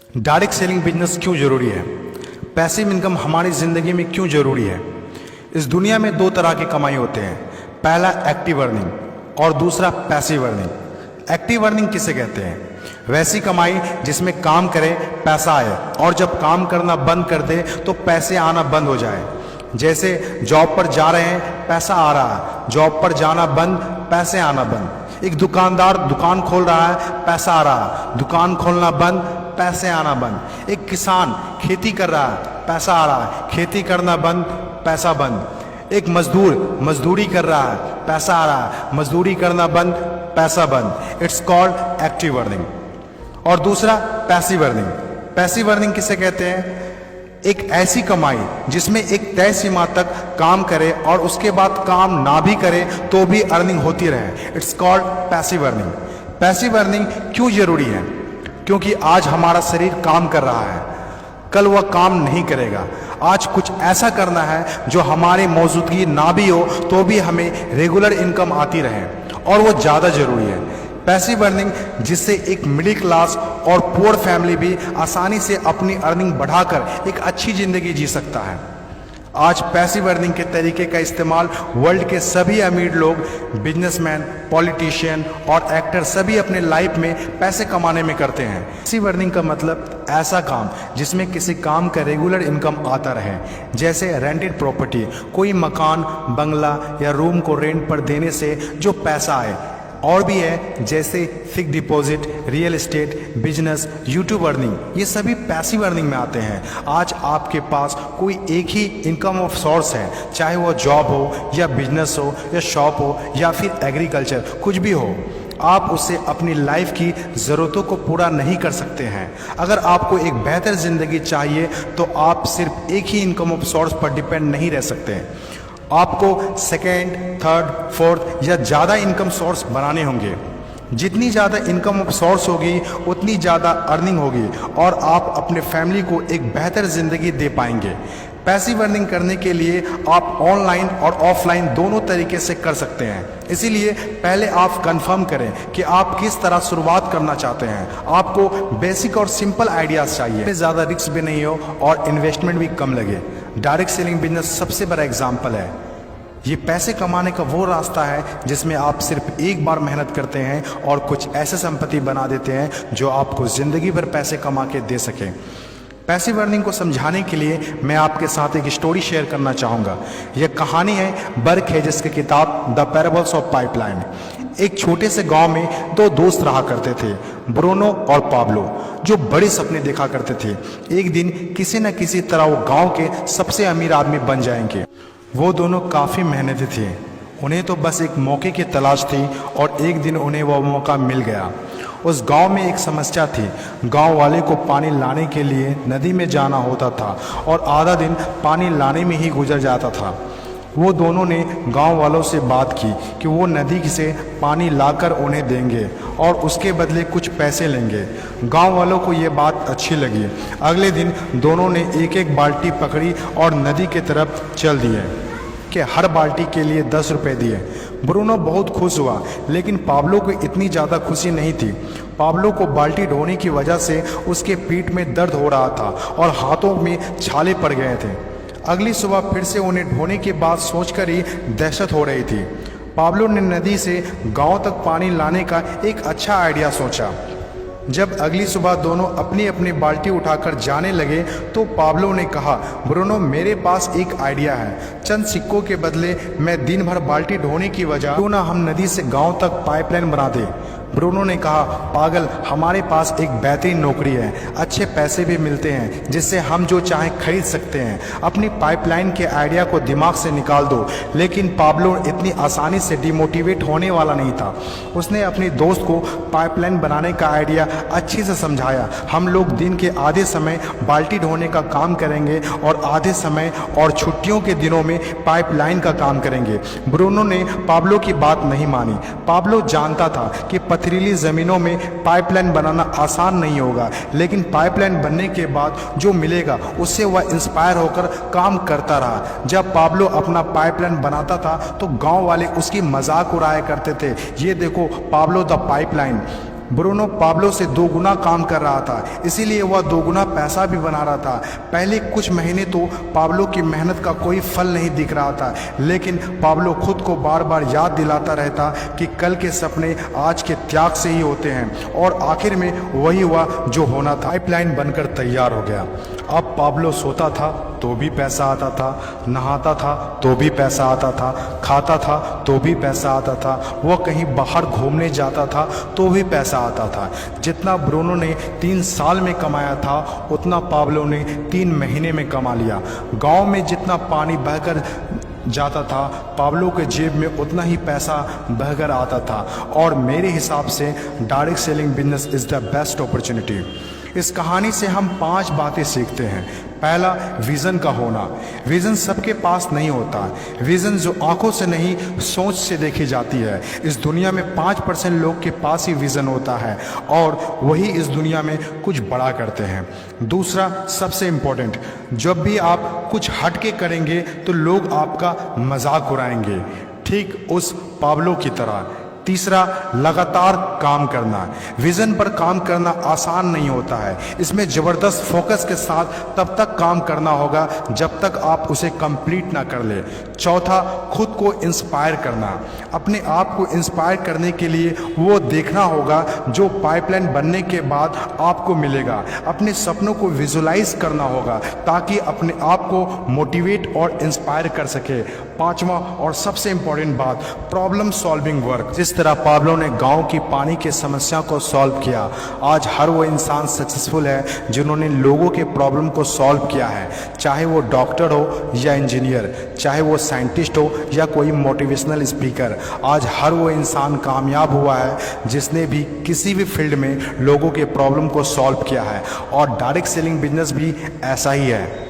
Direct selling business क्यों ज़रूरी है? पैसिव इनकम हमारी ज़िंदगी में क्यों ज़रूरी है? इस दुनिया में दो तरह की कमाई होते हैं, पहला एक्टिव अर्निंग और दूसरा पैसिव अर्निंग। एक्टिव अर्निंग किसे कहते हैं? वैसी कमाई जिसमें काम करें पैसा आए और जब काम करना बंद कर दे तो पैसे आना बंद हो जाए। जैसे जॉब पर जा रहे हैं पैसा आ रहा है, जॉब पर जाना बंद पैसे आना बंद। एक दुकानदार दुकान खोल रहा है पैसा आ रहा है, दुकान खोलना बंद पैसे आना बंद। एक किसान खेती कर रहा है पैसा आ रहा है, खेती करना बंद पैसा बंद। एक मजदूर मजदूरी कर रहा है पैसा आ रहा है, मजदूरी करना बंद पैसा बंद। It's called active earning. और दूसरा पैसिव अर्निंग। पैसिव अर्निंग किसे कहते हैं? एक ऐसी कमाई जिसमें एक तय सीमा तक काम करे और उसके बाद काम ना भी करे तो भी अर्निंग होती रहे। It's called passive earning. Passive earning क्यों जरूरी है? क्योंकि आज हमारा शरीर काम कर रहा है, कल वह काम नहीं करेगा। आज कुछ ऐसा करना है जो हमारी मौजूदगी ना भी हो तो भी हमें रेगुलर इनकम आती रहे, और वो ज़्यादा जरूरी है। पैसिव अर्निंग जिससे एक मिडिल क्लास और पुअर फैमिली भी आसानी से अपनी अर्निंग बढ़ाकर एक अच्छी ज़िंदगी जी सकता है। आज पैसिव अर्निंग के तरीके का इस्तेमाल वर्ल्ड के सभी अमीर लोग, बिजनेसमैन, पॉलिटिशियन और एक्टर सभी अपने लाइफ में पैसे कमाने में करते हैं। पैसिव अर्निंग का मतलब ऐसा काम जिसमें किसी काम का रेगुलर इनकम आता रहे, जैसे रेंटेड प्रॉपर्टी, कोई मकान, बंगला या रूम को रेंट पर देने से जो पैसा आए। और भी है जैसे fix deposit, real estate, business, YouTube earning, ये सभी पैसिव अर्निंग में आते हैं। आज आपके पास कोई एक ही इनकम ऑफ सोर्स है, चाहे वो जॉब हो या बिजनेस हो या शॉप हो या फिर एग्रीकल्चर, कुछ भी हो। आप उससे अपनी लाइफ की ज़रूरतों को पूरा नहीं कर सकते हैं। अगर आपको एक बेहतर ज़िंदगी चाहिए तो आप सिर्फ एक ही इनकम ऑफ सोर्स पर डिपेंड नहीं रह सकते। आपको सेकेंड, थर्ड, फोर्थ या ज़्यादा इनकम सोर्स बनाने होंगे। जितनी ज़्यादा इनकम ऑफ सोर्स होगी उतनी ज़्यादा अर्निंग होगी और आप अपने फैमिली को एक बेहतर ज़िंदगी दे पाएंगे। पैसिव अर्निंग करने के लिए आप ऑनलाइन और ऑफलाइन दोनों तरीके से कर सकते हैं। इसीलिए पहले आप कंफर्म करें कि आप किस तरह शुरुआत करना चाहते हैं। आपको बेसिक और सिंपल आइडियाज़ चाहिए, ज़्यादा रिस्क भी नहीं हो और इन्वेस्टमेंट भी कम लगे। डायरेक्ट सेलिंग बिजनेस सबसे बड़ा एग्जाम्पल है। ये पैसे कमाने का वो रास्ता है जिसमें आप सिर्फ एक बार मेहनत करते हैं और कुछ ऐसे संपत्ति बना देते हैं जो आपको ज़िंदगी भर पैसे कमा के दे सकें। पैसिव अर्निंग को समझाने के लिए मैं आपके साथ एक स्टोरी शेयर करना चाहूँगा। यह कहानी है बर्क हेजेस की किताब द पैराबल्स ऑफ पाइपलाइन। एक छोटे से गांव में दो दोस्त रहा करते थे, ब्रूनो और पाब्लो, जो बड़े सपने देखा करते थे। एक दिन किसी न किसी तरह वो गांव के सबसे अमीर आदमी बन जाएंगे। वो दोनों काफ़ी मेहनती थे, उन्हें तो बस एक मौके की तलाश थी और एक दिन उन्हें वह मौका मिल गया। उस गांव में एक समस्या थी। गांव वाले को पानी लाने के लिए नदी में जाना होता था और आधा दिन पानी लाने में ही गुजर जाता था। वो दोनों ने गांव वालों से बात की कि वो नदी से पानी लाकर उन्हें देंगे और उसके बदले कुछ पैसे लेंगे। गांव वालों को ये बात अच्छी लगी। अगले दिन दोनों ने एक एक बाल्टी पकड़ी और नदी की तरफ चल दिए कि हर बाल्टी के लिए 10 रुपये दिए। ब्रूनो बहुत खुश हुआ, लेकिन पाब्लो को इतनी ज़्यादा खुशी नहीं थी। पाब्लो को बाल्टी ढोने की वजह से उसके पीठ में दर्द हो रहा था और हाथों में छाले पड़ गए थे। अगली सुबह फिर से उन्हें ढोने के बाद सोचकर ही दहशत हो रही थी। पाब्लो ने नदी से गांव तक पानी लाने का एक अच्छा आइडिया सोचा। जब अगली सुबह दोनों अपनी अपनी बाल्टी उठाकर जाने लगे तो पाब्लो ने कहा, ब्रूनो मेरे पास एक आइडिया है। चंद सिक्कों के बदले मैं दिन भर बाल्टी ढोने की वजह क्यों ना हम नदी से गांव तक पाइपलाइन बना दें। ब्रूनो ने कहा, पागल, हमारे पास एक बेहतरीन नौकरी है, अच्छे पैसे भी मिलते हैं जिससे हम जो चाहें खरीद सकते हैं। अपनी पाइपलाइन के आइडिया को दिमाग से निकाल दो। लेकिन पाब्लो इतनी आसानी से डिमोटिवेट होने वाला नहीं था। उसने अपने दोस्त को पाइपलाइन बनाने का आइडिया अच्छे से समझाया। हम लोग दिन के आधे समय बाल्टी ढोने का काम करेंगे और आधे समय और छुट्टियों के दिनों में पाइपलाइन का काम करेंगे। ब्रूनो ने पाब्लो की बात नहीं मानी। पाब्लो जानता था कि पथरीली ज़मीनों में पाइपलाइन बनाना आसान नहीं होगा, लेकिन पाइपलाइन बनने के बाद जो मिलेगा उससे वह इंस्पायर होकर काम करता रहा। जब पाब्लो अपना पाइपलाइन बनाता था तो गांव वाले उसकी मजाक उड़ाया करते थे, ये देखो Pablo the pipeline. Bruno Pablo से 2 गुना काम कर रहा था, इसीलिए वह 2 गुना पैसा भी बना रहा था। पहले कुछ महीने तो पाब्लो की मेहनत का कोई फल नहीं दिख रहा था, लेकिन पाब्लो खुद को बार बार याद दिलाता रहता कि कल के सपने आज के त्याग से ही होते हैं, और आखिर में वही हुआ जो होना था। पाइपलाइन बनकर तैयार हो गया। अब पाब्लो सोता था तो भी पैसा आता था, नहाता था तो भी पैसा आता था, खाता था तो भी पैसा आता था, वह कहीं बाहर घूमने जाता था तो भी पैसा आता था। जितना ब्रूनो ने 3 साल में कमाया था उतना पाब्लो ने 3 महीने में कमा लिया। गांव में जितना पानी बहकर जाता था, पाब्लो के जेब में उतना ही पैसा बहकर आता था। और मेरे हिसाब से direct selling business is the best opportunity. इस कहानी से हम 5 बातें सीखते हैं। पहला, विज़न का होना। विज़न सबके पास नहीं होता। विज़न जो आंखों से नहीं सोच से देखी जाती है। इस दुनिया में 5% लोग के पास ही विज़न होता है और वही इस दुनिया में कुछ बड़ा करते हैं। दूसरा, सबसे इम्पोर्टेंट, जब भी आप कुछ हटके करेंगे तो लोग आपका मजाक उड़ाएंगे, ठीक उस पाब्लो की तरह। तीसरा, लगातार काम करना। विज़न पर काम करना आसान नहीं होता है। इसमें ज़बरदस्त फोकस के साथ तब तक काम करना होगा जब तक आप उसे कंप्लीट ना कर ले। चौथा, खुद को इंस्पायर करना। अपने आप को इंस्पायर करने के लिए वो देखना होगा जो पाइपलाइन बनने के बाद आपको मिलेगा। अपने सपनों को विजुलाइज करना होगा ताकि अपने आप को मोटिवेट और इंस्पायर कर सके। पांचवा और सबसे इम्पोर्टेंट बात, प्रॉब्लम सॉल्विंग वर्क। जिस तरह पाब्लो ने गांव की पानी की समस्या को सॉल्व किया, आज हर वो इंसान सक्सेसफुल है जिन्होंने लोगों के प्रॉब्लम को सॉल्व किया है। चाहे वो डॉक्टर हो या इंजीनियर, चाहे वो साइंटिस्ट हो या कोई मोटिवेशनल स्पीकर, आज हर वो इंसान कामयाब हुआ है जिसने भी किसी भी फील्ड में लोगों के प्रॉब्लम को सॉल्व किया है। और डायरेक्ट सेलिंग बिजनेस भी ऐसा ही है।